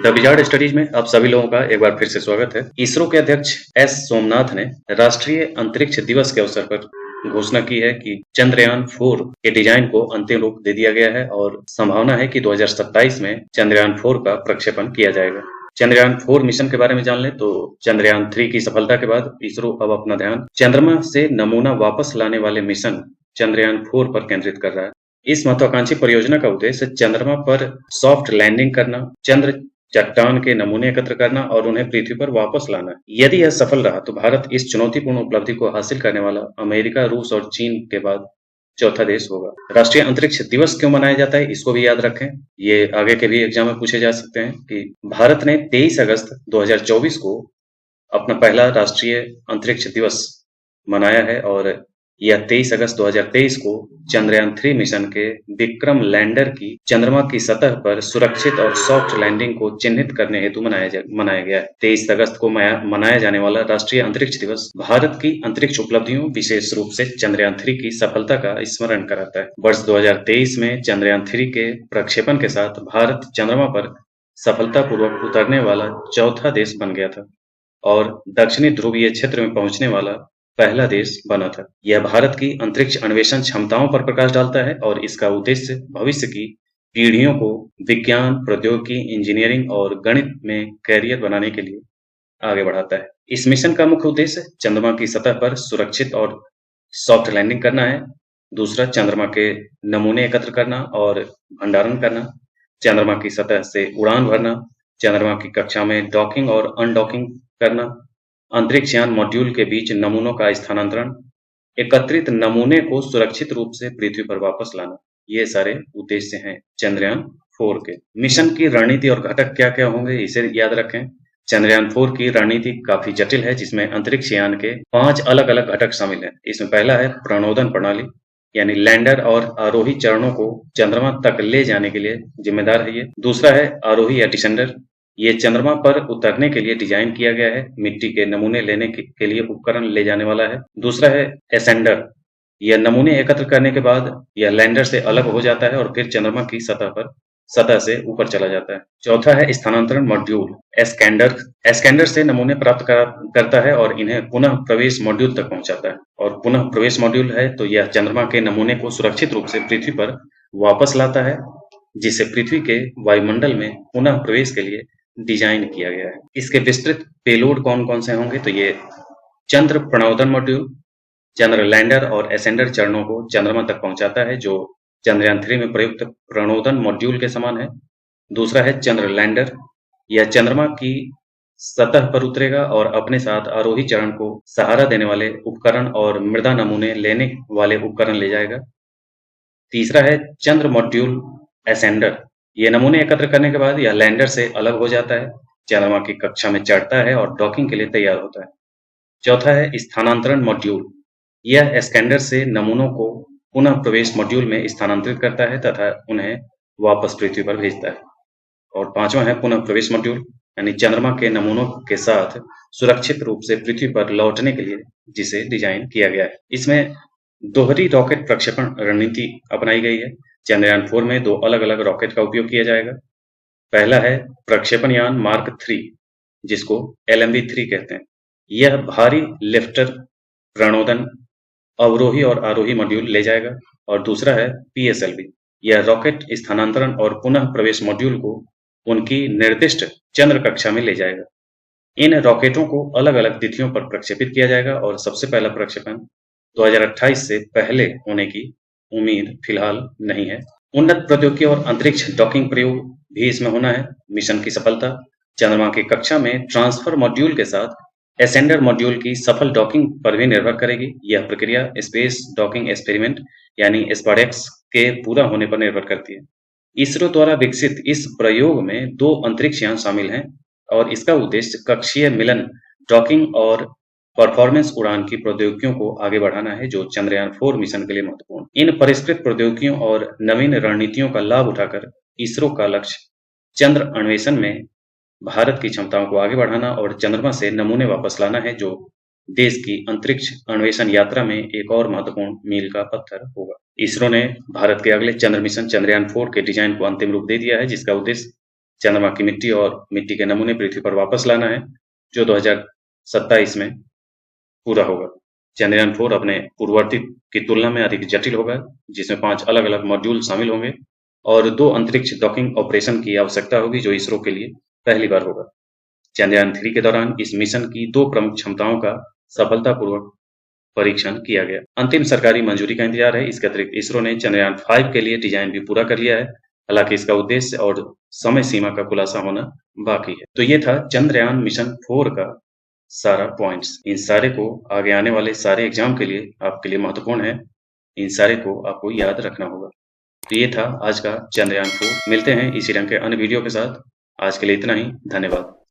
The wizard studies में आप सभी लोगों का एक बार फिर से स्वागत है। इसरो के अध्यक्ष एस सोमनाथ ने राष्ट्रीय अंतरिक्ष दिवस के अवसर पर घोषणा की है कि चंद्रयान 4 के डिजाइन को अंतिम रूप दे दिया गया है और संभावना है कि 2027 में चंद्रयान 4 का प्रक्षेपण किया जाएगा। चंद्रयान 4 मिशन के बारे में जान ले तो चंद्रयान 3 की सफलता के बाद इसरो अब अपना ध्यान चंद्रमा से नमूना वापस लाने वाले मिशन चंद्रयान 4 पर केंद्रित कर रहा है। इस महत्वाकांक्षी परियोजना का उद्देश्य चंद्रमा पर सॉफ्ट लैंडिंग करना, चंद्र चट्टान के नमूने एकत्र करना और उन्हें पृथ्वी पर वापस लाना है। यदि यह सफल रहा तो भारत इस चुनौतीपूर्ण उपलब्धि को हासिल करने वाला अमेरिका, रूस और चीन के बाद चौथा देश होगा। राष्ट्रीय अंतरिक्ष दिवस क्यों मनाया जाता है, इसको भी याद रखें। ये आगे के भी एग्जाम में पूछे जा सकते हैं कि भारत ने 23 अगस्त 2024 को अपना पहला राष्ट्रीय अंतरिक्ष दिवस मनाया है और यह 23 अगस्त 2023 को चंद्रयान 3 मिशन के विक्रम लैंडर की चंद्रमा की सतह पर सुरक्षित और सॉफ्ट लैंडिंग को चिन्हित करने हेतु मनाया गया है। 23 अगस्त को मनाया जाने वाला राष्ट्रीय अंतरिक्ष दिवस भारत की अंतरिक्ष उपलब्धियों, विशेष रूप से चंद्रयान 3 की सफलता का स्मरण कराता है। वर्ष 2023 में चंद्रयान 3 के प्रक्षेपण के साथ भारत चंद्रमा पर सफलतापूर्वक उतरने वाला चौथा देश बन गया था और दक्षिणी ध्रुवीय क्षेत्र में पहुंचने वाला पहला देश बना था। यह भारत की अंतरिक्ष अन्वेषण क्षमताओं पर प्रकाश डालता है और इसका उद्देश्य भविष्य की पीढ़ियों को विज्ञान, प्रौद्योगिकी, इंजीनियरिंग और गणित में कैरियर बनाने के लिए आगे बढ़ाता है। इस मिशन का मुख्य उद्देश्य चंद्रमा की सतह पर सुरक्षित और सॉफ्ट लैंडिंग करना है। दूसरा, चंद्रमा के नमूने एकत्र करना और भंडारण करना, चंद्रमा की सतह से उड़ान भरना, चंद्रमा की कक्षा में डॉकिंग और अनडॉकिंग करना, अंतरिक्ष यान मॉड्यूल के बीच नमूनों का स्थानांतरण, एकत्रित नमूने को सुरक्षित रूप से पृथ्वी पर वापस लाना, ये सारे उद्देश्य हैं चंद्रयान 4 के। मिशन की रणनीति और घटक क्या-क्या होंगे, इसे याद रखें। चंद्रयान 4 की रणनीति काफी जटिल है, जिसमें अंतरिक्ष यान के 5 अलग-अलग घटक शामिल हैं। इसमें पहला है प्रणोदन प्रणाली, यानी लैंडर और आरोही चरणों को चंद्रमा तक ले जाने के लिए जिम्मेदार है ये। दूसरा है आरोही या डिसेंडर, ये चंद्रमा पर उतरने के लिए डिजाइन किया गया है। मिट्टी के नमूने लेने के लिए उपकरण ले जाने वाला है। दूसरा है एसेंडर, यह नमूने एकत्र करने के बाद यह लैंडर से अलग हो जाता है और फिर चंद्रमा की सतह से ऊपर चला जाता है। चौथा है स्थानांतरण मॉड्यूल, एस्केंडर से नमूने प्राप्त करता है और इन्हें पुनः प्रवेश मॉड्यूल तक पहुंचाता है। और पुनः प्रवेश मॉड्यूल है तो यह चंद्रमा के नमूने को सुरक्षित रूप से पृथ्वी पर वापस लाता है, जिसे पृथ्वी के वायुमंडल में पुनः प्रवेश के लिए डिजाइन किया गया है। इसके विस्तृत पेलोड कौन-कौन से होंगे, तो ये चंद्र प्रणोदन मॉड्यूल चंद्र लैंडर और एसेंडर चरणों को चंद्रमा तक पहुंचाता है, जो चंद्रयान 3 में प्रयुक्त प्रणोदन मॉड्यूल के समान है। दूसरा है चंद्र लैंडर, यह चंद्रमा की सतह पर उतरेगा और अपने साथ आरोही चरण को सहारा देने वाले उपकरण और मृदा नमूने लेने वाले उपकरण ले जाएगा। तीसरा है चंद्र मॉड्यूल एसेंडर, ये नमूने एकत्र करने के बाद यह लैंडर से अलग हो जाता है, चंद्रमा की कक्षा में चढ़ता है और डॉकिंग के लिए तैयार होता है। चौथा है स्थानांतरण मॉड्यूल, यह एस्केंडर से नमूनों को पुनः प्रवेश मॉड्यूल में स्थानांतरित करता है तथा उन्हें वापस पृथ्वी पर भेजता है। और पांचवा है पुनः प्रवेश मॉड्यूल, यानी चंद्रमा के नमूनों के साथ सुरक्षित रूप से पृथ्वी पर लौटने के लिए जिसे डिजाइन किया गया है। इसमें दोहरी रॉकेट प्रक्षेपण रणनीति अपनाई गई है। चंद्रयान 4 में 2 अलग-अलग रॉकेट का उपयोग किया जाएगा। पहला है प्रक्षेपण यान मार्क 3, जिसको LMB-3 कहते हैं। यह भारी लिफ्टर प्रणोदन, अवरोही और आरोही मॉड्यूल ले जाएगा। और दूसरा है PSLV, यह रॉकेट स्थानांतरण और पुनः प्रवेश मॉड्यूल को उनकी निर्दिष्ट चंद्र कक्षा में ले जाएगा। इन रॉकेटों को अलग-अलग तिथियों पर प्रक्षेपित किया जाएगा और सबसे पहला प्रक्षेपण 2028 से पहले होने की उम्मीद फिलहाल नहीं है। उन्नत प्रौद्योगिकी और अंतरिक्ष डॉकिंग प्रयोग भी इसमें होना है। मिशन की सफलता चंद्रमा की कक्षा में ट्रांसफर मॉड्यूल के साथ एसेंडर मॉड्यूल की सफल डॉकिंग पर भी निर्भर करेगी। यह प्रक्रिया स्पेस डॉकिंग एक्सपेरिमेंट यानी SPADEX के पूरा होने पर निर्भर करती है। इसरो द्वारा विकसित इस प्रयोग में 2 अंतरिक्ष यान शामिल हैं और इसका उद्देश्य कक्षीय मिलन, डॉकिंग और परफॉर्मेंस उड़ान की प्रौद्योगिकियों को आगे बढ़ाना है, जो चंद्रयान 4 मिशन के लिए महत्वपूर्ण। इन परिष्कृत प्रौद्योगिकियों और नवीन रणनीतियों का लाभ उठाकर इसरो का लक्ष्य चंद्र अन्वेषण में भारत की क्षमताओं को आगे बढ़ाना और चंद्रमा से नमूने वापस लाना है, जो देश की अंतरिक्ष अन्वेषण यात्रा में एक और महत्वपूर्ण मील का पत्थर होगा। इसरो ने भारत के अगले चंद्र मिशन चंद्रयान 4 के डिजाइन को अंतिम रूप दे दिया है, जिसका उद्देश्य चंद्रमा की मिट्टी और मिट्टी के नमूने पृथ्वी पर वापस लाना है, जो 2027 में पूरा होगा। चंद्रयान 4 अपने पूर्ववर्ती की तुलना में अधिक जटिल होगा, जिसमें 5 अलग-अलग मॉड्यूल शामिल होंगे और 2 अंतरिक्ष डॉकिंग ऑपरेशन की आवश्यकता होगी, जो इसरो के लिए पहली बार होगा। चंद्रयान 3 के दौरान इस मिशन की 2 प्रमुख क्षमताओं का सफलतापूर्वक परीक्षण किया गया। अंतिम सरकारी मंजूरी का इंतजार है। इसके अतिरिक्त इसरो ने चंद्रयान 5 के लिए डिजाइन भी पूरा कर लिया है। हालांकि इसका उद्देश्य और समय सीमा का खुलासा होना बाकी है। तो ये था चंद्रयान मिशन 4 का सारा पॉइंट्स। इन सारे को आगे आने वाले सारे एग्जाम के लिए आपके लिए महत्वपूर्ण है। इन सारे को आपको याद रखना होगा। तो ये था आज का चंद्रयान 4। मिलते हैं इसी रंग के अन्य वीडियो के साथ। आज के लिए इतना ही। धन्यवाद।